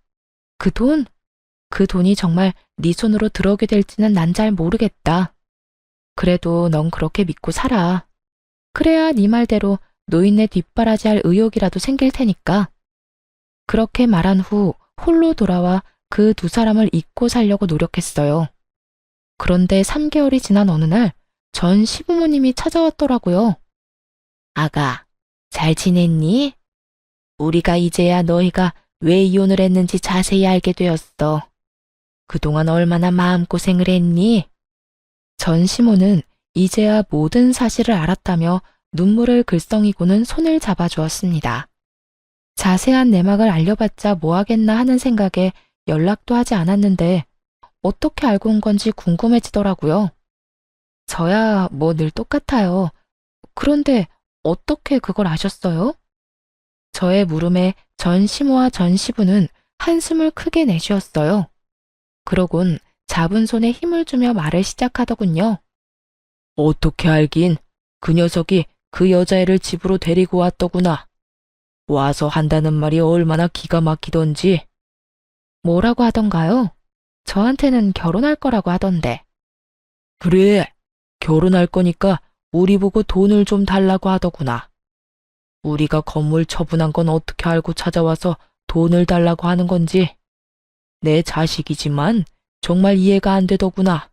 그 돈이 정말 네 손으로 들어오게 될지는 난 잘 모르겠다. 그래도 넌 그렇게 믿고 살아. 그래야 네 말대로 노인네 뒷바라지 할 의욕이라도 생길 테니까. 그렇게 말한 후 홀로 돌아와 그 두 사람을 잊고 살려고 노력했어요. 그런데 3개월이 지난 어느 날 전 시부모님이 찾아왔더라고요. 아가, 잘 지냈니? 우리가 이제야 너희가 왜 이혼을 했는지 자세히 알게 되었어. 그동안 얼마나 마음고생을 했니? 전 시모는 이제야 모든 사실을 알았다며 눈물을 글썽이고는 손을 잡아주었습니다. 자세한 내막을 알려봤자 뭐하겠나 하는 생각에 연락도 하지 않았는데 어떻게 알고 온 건지 궁금해지더라고요. 저야 뭐 늘 똑같아요. 그런데 어떻게 그걸 아셨어요? 저의 물음에 전 시모와 전 시부는 한숨을 크게 내쉬었어요. 그러곤 잡은 손에 힘을 주며 말을 시작하더군요. 어떻게 알긴? 그 녀석이 그 여자애를 집으로 데리고 왔더구나. 와서 한다는 말이 얼마나 기가 막히던지. 뭐라고 하던가요? 저한테는 결혼할 거라고 하던데. 그래, 결혼할 거니까 우리 보고 돈을 좀 달라고 하더구나. 우리가 건물 처분한 건 어떻게 알고 찾아와서 돈을 달라고 하는 건지. 내 자식이지만 정말 이해가 안 되더구나.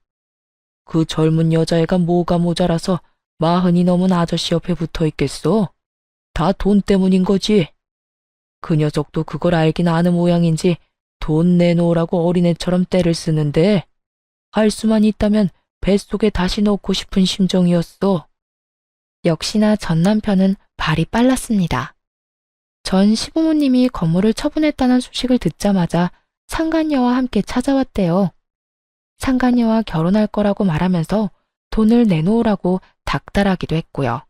그 젊은 여자애가 뭐가 모자라서 40이 넘은 아저씨 옆에 붙어 있겠어? 다 돈 때문인 거지. 그 녀석도 그걸 알긴 아는 모양인지 돈 내놓으라고 어린애처럼 떼를 쓰는데 할 수만 있다면 뱃속에 다시 넣고 싶은 심정이었어. 역시나 전 남편은 발이 빨랐습니다. 전 시부모님이 건물을 처분했다는 소식을 듣자마자 상간녀와 함께 찾아왔대요. 상간녀와 결혼할 거라고 말하면서 돈을 내놓으라고 닥달하기도 했고요.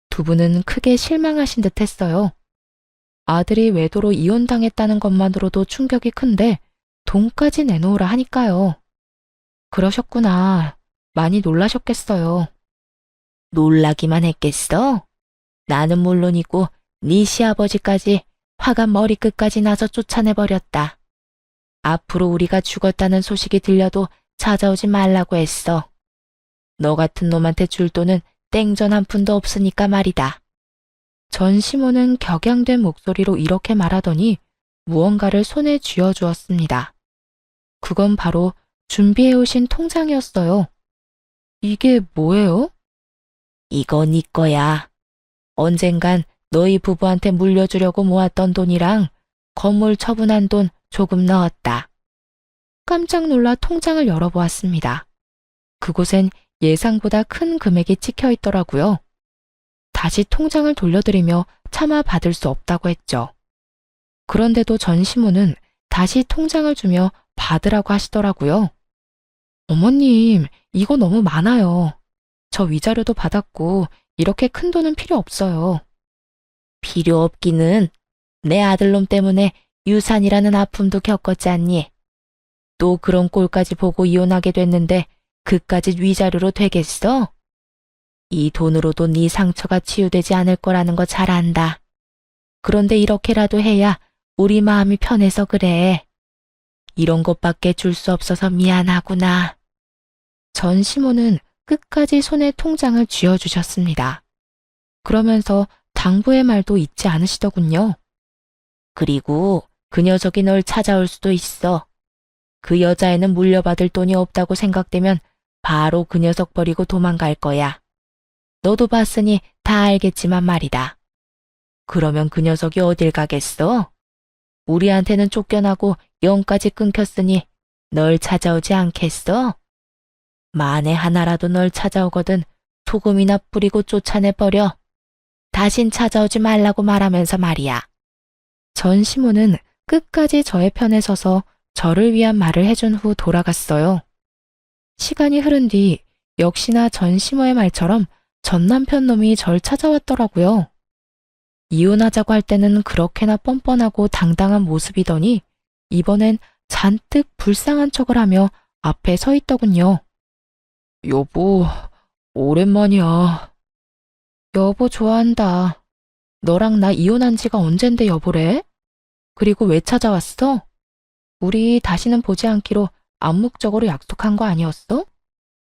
두 분은 크게 실망하신 듯 했어요. 아들이 외도로 이혼당했다는 것만으로도 충격이 큰데 돈까지 내놓으라 하니까요. 그러셨구나. 많이 놀라셨겠어요. 놀라기만 했겠어? 나는 물론이고 네 시아버지까지 화가 머리끝까지 나서 쫓아내버렸다. 앞으로 우리가 죽었다는 소식이 들려도 찾아오지 말라고 했어. 너 같은 놈한테 줄 돈은 땡전 한 푼도 없으니까 말이다. 전 시모는 격양된 목소리로 이렇게 말하더니 무언가를 손에 쥐어주었습니다. 그건 바로 준비해오신 통장이었어요. 이게 뭐예요? 이건 네 거야. 언젠간 너희 부부한테 물려주려고 모았던 돈이랑 건물 처분한 돈 조금 넣었다. 깜짝 놀라 통장을 열어보았습니다. 그곳엔 예상보다 큰 금액이 찍혀 있더라고요. 다시 통장을 돌려드리며 차마 받을 수 없다고 했죠. 그런데도 전 시모는 다시 통장을 주며 받으라고 하시더라고요. 어머님, 이거 너무 많아요. 저 위자료도 받았고 이렇게 큰 돈은 필요 없어요. 필요 없기는 내 아들놈 때문에 유산이라는 아픔도 겪었지 않니? 또 그런 꼴까지 보고 이혼하게 됐는데 그까짓 위자료로 되겠어? 이 돈으로도 네 상처가 치유되지 않을 거라는 거 잘 안다. 그런데 이렇게라도 해야 우리 마음이 편해서 그래. 이런 것밖에 줄 수 없어서 미안하구나. 전 시모는 끝까지 손에 통장을 쥐어주셨습니다. 그러면서 당부의 말도 잊지 않으시더군요. 그리고 그 녀석이 널 찾아올 수도 있어. 그 여자애는 물려받을 돈이 없다고 생각되면 바로 그 녀석 버리고 도망갈 거야. 너도 봤으니 다 알겠지만 말이다. 그러면 그 녀석이 어딜 가겠어? 우리한테는 쫓겨나고 영까지 끊겼으니 널 찾아오지 않겠어? 만에 하나라도 널 찾아오거든 소금이나 뿌리고 쫓아내버려. 다신 찾아오지 말라고 말하면서 말이야. 전 시모는 끝까지 저의 편에 서서 저를 위한 말을 해준 후 돌아갔어요. 시간이 흐른 뒤 역시나 전 시모의 말처럼 전 남편 놈이 절 찾아왔더라고요. 이혼하자고 할 때는 그렇게나 뻔뻔하고 당당한 모습이더니 이번엔 잔뜩 불쌍한 척을 하며 앞에 서 있더군요. 여보, 오랜만이야. 여보 좋아한다. 너랑 나 이혼한 지가 언젠데 여보래? 그리고 왜 찾아왔어? 우리 다시는 보지 않기로 암묵적으로 약속한 거 아니었어?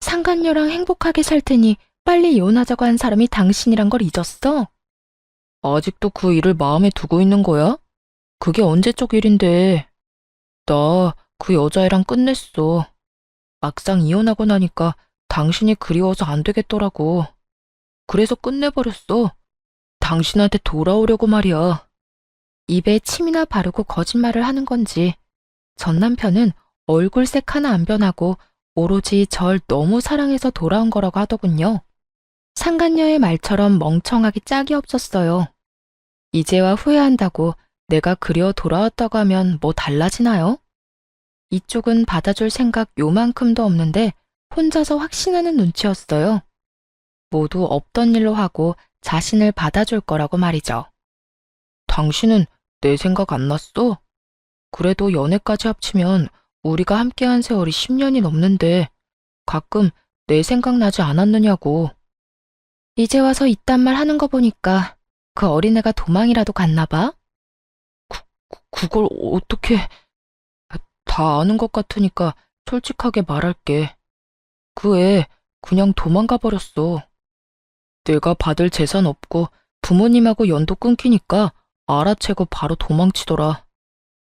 상간녀랑 행복하게 살 테니 빨리 이혼하자고 한 사람이 당신이란 걸 잊었어? 아직도 그 일을 마음에 두고 있는 거야? 그게 언제적 일인데. 나 그 여자애랑 끝냈어. 막상 이혼하고 나니까 당신이 그리워서 안 되겠더라고. 그래서 끝내버렸어. 당신한테 돌아오려고 말이야. 입에 침이나 바르고 거짓말을 하는 건지 전 남편은 얼굴색 하나 안 변하고 오로지 절 너무 사랑해서 돌아온 거라고 하더군요. 상간녀의 말처럼 멍청하기 짝이 없었어요. 이제와 후회한다고 내가 그리워 돌아왔다고 하면 뭐 달라지나요? 이쪽은 받아줄 생각 요만큼도 없는데 혼자서 확신하는 눈치였어요. 모두 없던 일로 하고 자신을 받아줄 거라고 말이죠. 당신은 내 생각 안 났어? 그래도 연애까지 합치면 우리가 함께한 세월이 10년이 넘는데 가끔 내 생각 나지 않았느냐고. 이제 와서 이딴 말 하는 거 보니까 그 어린애가 도망이라도 갔나 봐? 그걸 어떻게... 다 아는 것 같으니까 솔직하게 말할게. 그 애 그냥 도망가 버렸어. 내가 받을 재산 없고 부모님하고 연도 끊기니까 알아채고 바로 도망치더라.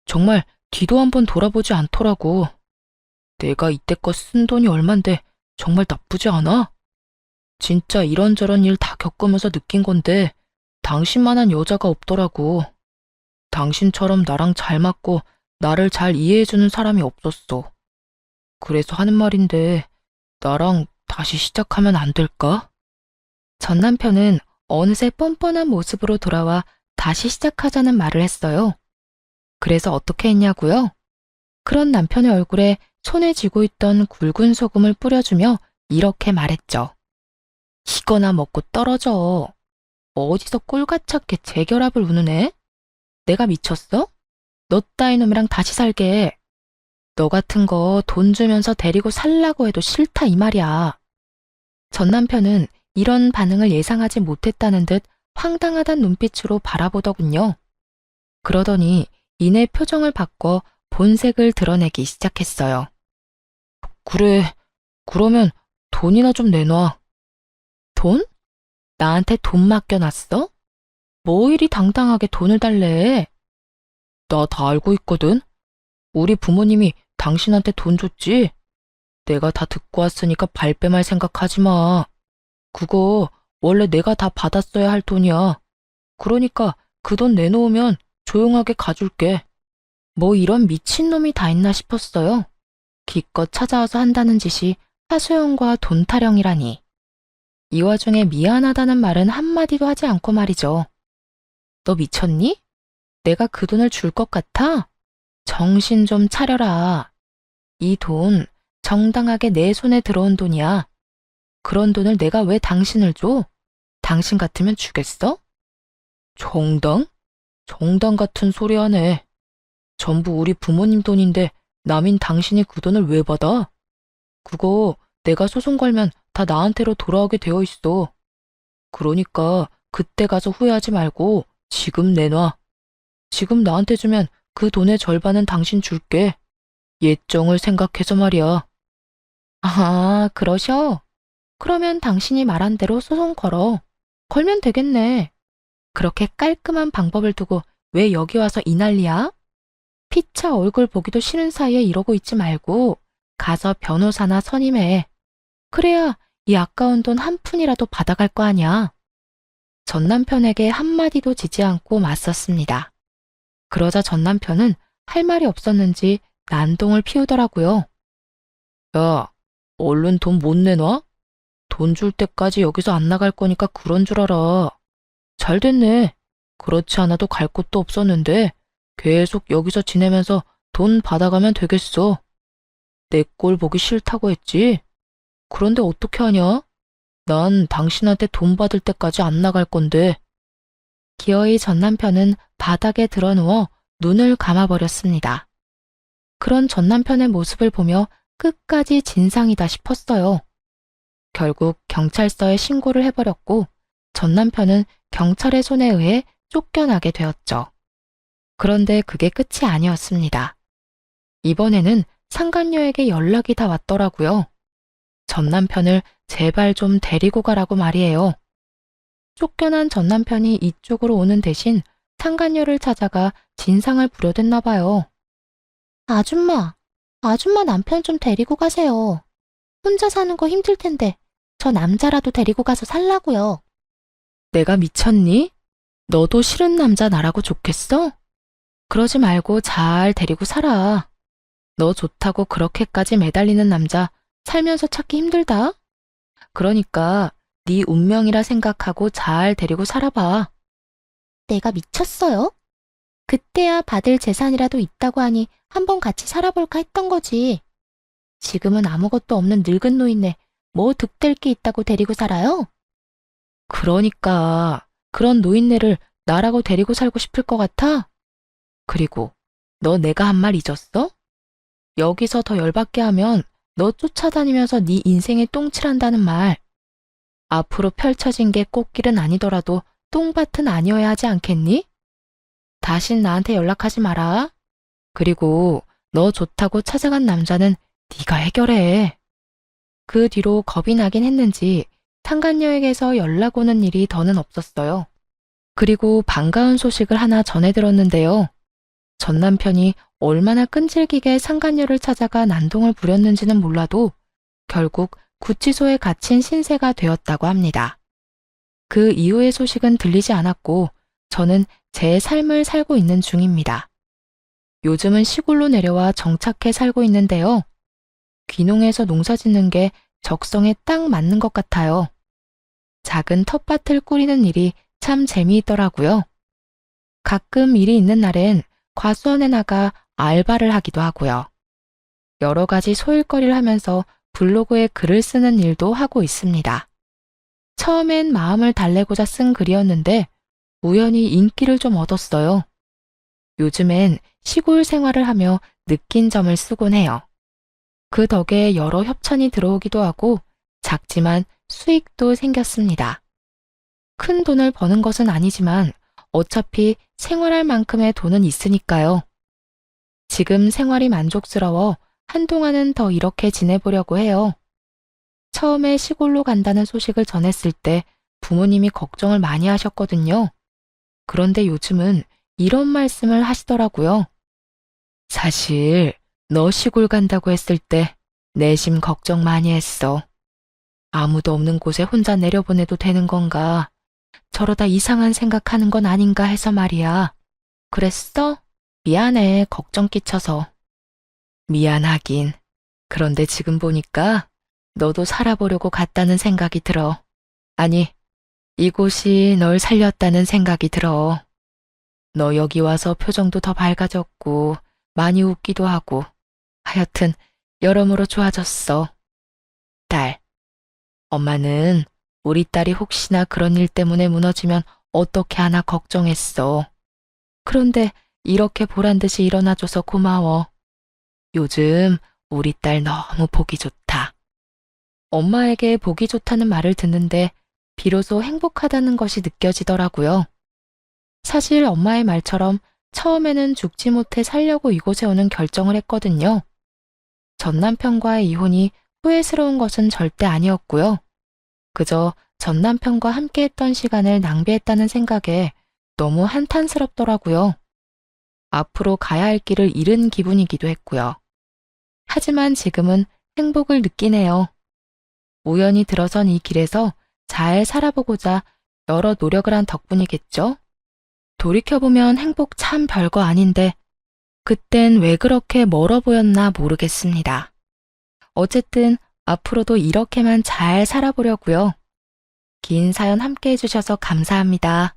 정말 뒤도 한번 돌아보지 않더라고. 내가 이때껏 쓴 돈이 얼만데 정말 나쁘지 않아? 진짜 이런저런 일 다 겪으면서 느낀 건데 당신만한 여자가 없더라고. 당신처럼 나랑 잘 맞고 나를 잘 이해해주는 사람이 없었어. 그래서 하는 말인데 나랑 다시 시작하면 안 될까? 전 남편은 어느새 뻔뻔한 모습으로 돌아와 다시 시작하자는 말을 했어요. 그래서 어떻게 했냐고요? 그런 남편의 얼굴에 손에 쥐고 있던 굵은 소금을 뿌려주며 이렇게 말했죠. 이거나 먹고 떨어져. 어디서 꼴같잡게 재결합을 우는 애? 내가 미쳤어? 너 따위 놈이랑 다시 살게. 너 같은 거 돈 주면서 데리고 살라고 해도 싫다 이 말이야. 전 남편은 이런 반응을 예상하지 못했다는 듯 황당하단 눈빛으로 바라보더군요. 그러더니 이내 표정을 바꿔 본색을 드러내기 시작했어요. 그래, 그러면 돈이나 좀 내놔. 돈? 나한테 돈 맡겨놨어? 뭐 이리 당당하게 돈을 달래? 나 다 알고 있거든. 우리 부모님이 당신한테 돈 줬지? 내가 다 듣고 왔으니까 발뺌할 생각하지 마. 그거 원래 내가 다 받았어야 할 돈이야. 그러니까 그 돈 내놓으면 조용하게 가줄게. 뭐 이런 미친놈이 다 있나 싶었어요. 기껏 찾아와서 한다는 짓이 하소연과 돈 타령이라니. 이 와중에 미안하다는 말은 한마디도 하지 않고 말이죠. 너 미쳤니? 내가 그 돈을 줄 것 같아? 정신 좀 차려라. 이 돈 정당하게 내 손에 들어온 돈이야. 그런 돈을 내가 왜 당신을 줘? 당신 같으면 주겠어? 정당? 정당 같은 소리 하네. 전부 우리 부모님 돈인데 남인 당신이 그 돈을 왜 받아? 그거 내가 소송 걸면 다 나한테로 돌아오게 되어 있어. 그러니까 그때 가서 후회하지 말고 지금 내놔. 지금 나한테 주면 그 돈의 절반은 당신 줄게. 예정을 생각해서 말이야. 아, 그러셔? 그러면 당신이 말한 대로 소송 걸어. 걸면 되겠네. 그렇게 깔끔한 방법을 두고 왜 여기 와서 이 난리야? 피차 얼굴 보기도 싫은 사이에 이러고 있지 말고 가서 변호사나 선임해. 그래야 이 아까운 돈 한 푼이라도 받아갈 거 아니야. 전 남편에게 한마디도 지지 않고 맞섰습니다. 그러자 전 남편은 할 말이 없었는지 난동을 피우더라고요. 야, 얼른 돈 못 내놔? 돈 줄 때까지 여기서 안 나갈 거니까 그런 줄 알아. 잘 됐네. 그렇지 않아도 갈 곳도 없었는데 계속 여기서 지내면서 돈 받아가면 되겠어. 내 꼴 보기 싫다고 했지? 그런데 어떻게 하냐? 난 당신한테 돈 받을 때까지 안 나갈 건데. 기어이 전 남편은 바닥에 드러누워 눈을 감아버렸습니다. 그런 전 남편의 모습을 보며 끝까지 진상이다 싶었어요. 결국 경찰서에 신고를 해버렸고 전 남편은 경찰의 손에 의해 쫓겨나게 되었죠. 그런데 그게 끝이 아니었습니다. 이번에는 상간녀에게 연락이 다 왔더라고요. 전 남편을 제발 좀 데리고 가라고 말이에요. 쫓겨난 전 남편이 이쪽으로 오는 대신 상간녀를 찾아가 진상을 부려댔나 봐요. 아줌마 남편 좀 데리고 가세요. 혼자 사는 거 힘들 텐데 저 남자라도 데리고 가서 살라고요. 내가 미쳤니? 너도 싫은 남자 나라고 좋겠어? 그러지 말고 잘 데리고 살아. 너 좋다고 그렇게까지 매달리는 남자 살면서 찾기 힘들다. 그러니까 네 운명이라 생각하고 잘 데리고 살아봐. 내가 미쳤어요? 그때야 받을 재산이라도 있다고 하니 한번 같이 살아볼까 했던 거지. 지금은 아무것도 없는 늙은 노인네 뭐 득될 게 있다고 데리고 살아요? 그러니까 그런 노인네를 나라고 데리고 살고 싶을 것 같아? 그리고 너 내가 한 말 잊었어? 여기서 더 열받게 하면 너 쫓아다니면서 네 인생에 똥칠한다는 말. 앞으로 펼쳐진 게 꽃길은 아니더라도 똥밭은 아니어야 하지 않겠니? 다신 나한테 연락하지 마라. 그리고 너 좋다고 찾아간 남자는 네가 해결해. 그 뒤로 겁이 나긴 했는지 상간녀에게서 연락 오는 일이 더는 없었어요. 그리고 반가운 소식을 하나 전해 들었는데요. 전 남편이 얼마나 끈질기게 상간녀를 찾아가 난동을 부렸는지는 몰라도 결국 구치소에 갇힌 신세가 되었다고 합니다. 그 이후의 소식은 들리지 않았고 저는 제 삶을 살고 있는 중입니다. 요즘은 시골로 내려와 정착해 살고 있는데요. 귀농해서 농사 짓는 게 적성에 딱 맞는 것 같아요. 작은 텃밭을 꾸리는 일이 참 재미있더라고요. 가끔 일이 있는 날엔 과수원에 나가 알바를 하기도 하고요. 여러 가지 소일거리를 하면서 블로그에 글을 쓰는 일도 하고 있습니다. 처음엔 마음을 달래고자 쓴 글이었는데 우연히 인기를 좀 얻었어요. 요즘엔 시골 생활을 하며 느낀 점을 쓰곤 해요. 그 덕에 여러 협찬이 들어오기도 하고 작지만 수익도 생겼습니다. 큰 돈을 버는 것은 아니지만 어차피 생활할 만큼의 돈은 있으니까요. 지금 생활이 만족스러워 한동안은 더 이렇게 지내보려고 해요. 처음에 시골로 간다는 소식을 전했을 때 부모님이 걱정을 많이 하셨거든요. 그런데 요즘은 이런 말씀을 하시더라고요. 사실 너 시골 간다고 했을 때 내심 걱정 많이 했어. 아무도 없는 곳에 혼자 내려보내도 되는 건가? 저러다 이상한 생각하는 건 아닌가 해서 말이야. 그랬어? 미안해, 걱정 끼쳐서. 미안하긴. 그런데 지금 보니까 너도 살아보려고 갔다는 생각이 들어. 아니, 이곳이 널 살렸다는 생각이 들어. 너 여기 와서 표정도 더 밝아졌고 많이 웃기도 하고 하여튼 여러모로 좋아졌어. 딸, 엄마는 우리 딸이 혹시나 그런 일 때문에 무너지면 어떻게 하나 걱정했어. 그런데 이렇게 보란듯이 일어나줘서 고마워. 요즘 우리 딸 너무 보기 좋다. 엄마에게 보기 좋다는 말을 듣는데 비로소 행복하다는 것이 느껴지더라고요. 사실 엄마의 말처럼 처음에는 죽지 못해 살려고 이곳에 오는 결정을 했거든요. 전 남편과의 이혼이 후회스러운 것은 절대 아니었고요. 그저 전 남편과 함께 했던 시간을 낭비했다는 생각에 너무 한탄스럽더라고요. 앞으로 가야 할 길을 잃은 기분이기도 했고요. 하지만 지금은 행복을 느끼네요. 우연히 들어선 이 길에서 잘 살아보고자 여러 노력을 한 덕분이겠죠? 돌이켜보면 행복 참 별거 아닌데 그땐 왜 그렇게 멀어 보였나 모르겠습니다. 어쨌든 앞으로도 이렇게만 잘 살아보려고요. 긴 사연 함께 해주셔서 감사합니다.